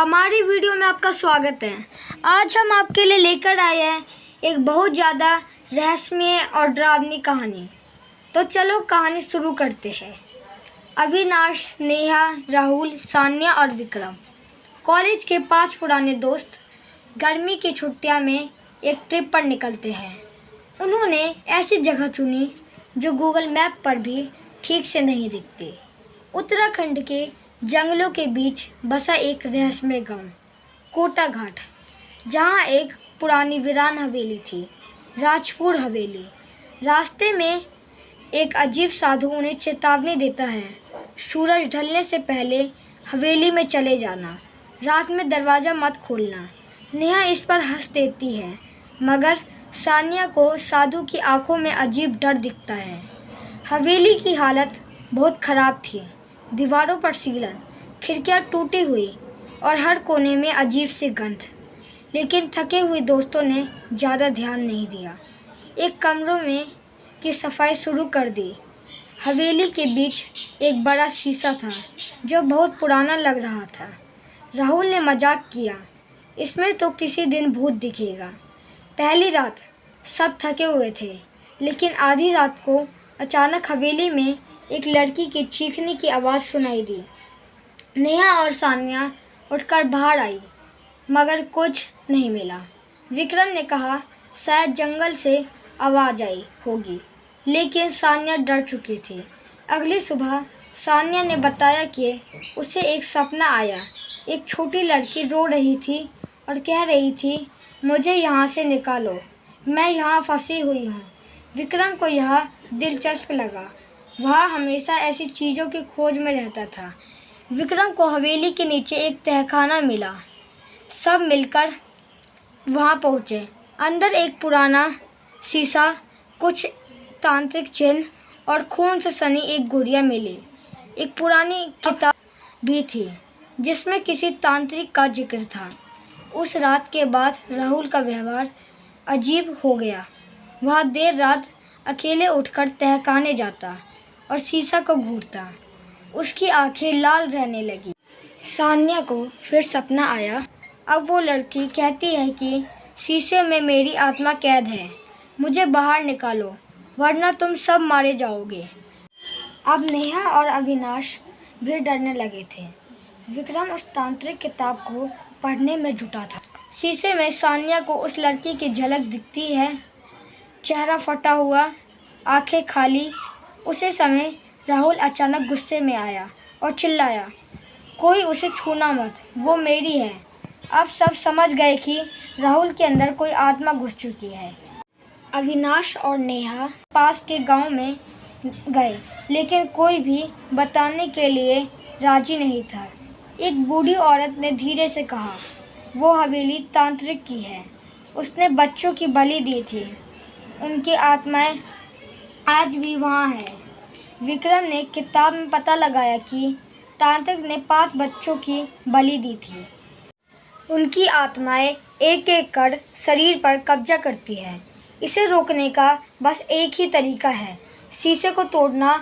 हमारी वीडियो में आपका स्वागत है। आज हम आपके लिए लेकर आए हैं एक बहुत ज़्यादा रहस्यमय और डरावनी कहानी। तो चलो कहानी शुरू करते हैं। अविनाश, नेहा, राहुल, सान्या और विक्रम कॉलेज के 5 पुराने दोस्त गर्मी की छुट्टियां में एक ट्रिप पर निकलते हैं। उन्होंने ऐसी जगह चुनी जो गूगल मैप पर भी ठीक से नहीं दिखती। उत्तराखंड के जंगलों के बीच बसा एक रहस्यमय गांव, कोटा घाट, जहां एक पुरानी वीरान हवेली थी, राजपुर हवेली। रास्ते में एक अजीब साधु उन्हें चेतावनी देता है, सूरज ढलने से पहले हवेली में चले जाना, रात में दरवाज़ा मत खोलना। नेहा इस पर हंस देती है, मगर सान्या को साधु की आंखों में अजीब डर दिखता है। हवेली की हालत बहुत ख़राब थी। दीवारों पर सीलन, खिड़कियां टूटी हुई और हर कोने में अजीब सी गंध। लेकिन थके हुए दोस्तों ने ज़्यादा ध्यान नहीं दिया। एक कमरों में की सफाई शुरू कर दी। हवेली के बीच एक बड़ा शीशा था जो बहुत पुराना लग रहा था। राहुल ने मजाक किया, इसमें तो किसी दिन भूत दिखेगा। पहली रात सब थके हुए थे, लेकिन आधी रात को अचानक हवेली में एक लड़की की चीखने की आवाज़ सुनाई दी। नेहा और सान्या उठकर बाहर आई, मगर कुछ नहीं मिला। विक्रम ने कहा शायद जंगल से आवाज़ आई होगी, लेकिन सान्या डर चुकी थी। अगली सुबह सान्या ने बताया कि उसे एक सपना आया। एक छोटी लड़की रो रही थी और कह रही थी, मुझे यहाँ से निकालो, मैं यहाँ फंसी हुई हूँ। विक्रम को यह दिलचस्प लगा। वह हमेशा ऐसी चीज़ों की खोज में रहता था। विक्रम को हवेली के नीचे एक तहखाना मिला। सब मिलकर वहां पहुंचे। अंदर एक पुराना शीशा, कुछ तांत्रिक चिन्ह और खून से सनी एक गुड़िया मिली। एक पुरानी किताब भी थी जिसमें किसी तांत्रिक का जिक्र था। उस रात के बाद राहुल का व्यवहार अजीब हो गया। वह देर रात अकेले उठकर तहखाने जाता और शीशा को घूरता। उसकी आंखें लाल रहने लगी। सान्या को फिर सपना आया। अब वो लड़की कहती है कि शीशे में मेरी आत्मा कैद है, मुझे बाहर निकालो वरना तुम सब मारे जाओगे। अब नेहा और अविनाश भी डरने लगे थे। विक्रम उस तांत्रिक किताब को पढ़ने में जुटा था। शीशे में सान्या को उस लड़की की झलक दिखती है, चेहरा फटा हुआ, आंखें खाली। उसी समय राहुल अचानक गुस्से में आया और चिल्लाया, कोई उसे छूना मत, वो मेरी है। अब सब समझ गए कि राहुल के अंदर कोई आत्मा घुस चुकी है। अविनाश और नेहा पास के गांव में गए, लेकिन कोई भी बताने के लिए राजी नहीं था। एक बूढ़ी औरत ने धीरे से कहा, वो हवेली तांत्रिक की है, उसने बच्चों की बलि दी थी, उनकी आत्माएं आज भी वहाँ हैं। विक्रम ने किताब में पता लगाया कि तांत्रिक ने 5 बच्चों की बलि दी थी। उनकी आत्माएं एक एक कर शरीर पर कब्जा करती है। इसे रोकने का बस एक ही तरीका है, शीशे को तोड़ना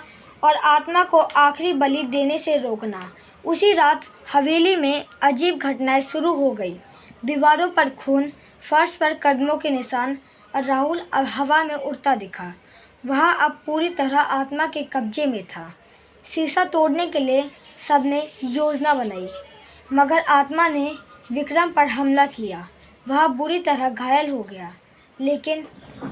और आत्मा को आखिरी बलि देने से रोकना। उसी रात हवेली में अजीब घटनाएं शुरू हो गई। दीवारों पर खून, फर्श पर कदमों के निशान और राहुल अब हवा में उड़ता दिखा। वह अब पूरी तरह आत्मा के कब्जे में था। शीशा तोड़ने के लिए सबने योजना बनाई, मगर आत्मा ने विक्रम पर हमला किया। वह बुरी तरह घायल हो गया, लेकिन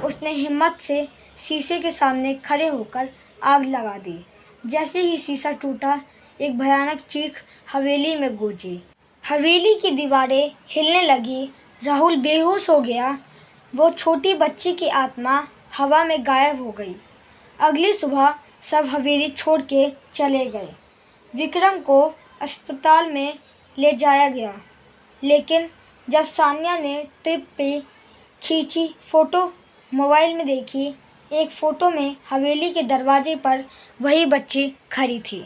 उसने हिम्मत से शीशे के सामने खड़े होकर आग लगा दी। जैसे ही शीशा टूटा, एक भयानक चीख हवेली में गूंजी। हवेली की दीवारें हिलने लगी। राहुल बेहोश हो गया। वो छोटी बच्ची की आत्मा हवा में गायब हो गई। अगली सुबह सब हवेली छोड़ के चले गए। विक्रम को अस्पताल में ले जाया गया, लेकिन जब सान्या ने ट्रिप पे खींची फ़ोटो मोबाइल में देखी, एक फ़ोटो में हवेली के दरवाजे पर वही बच्ची खड़ी थी।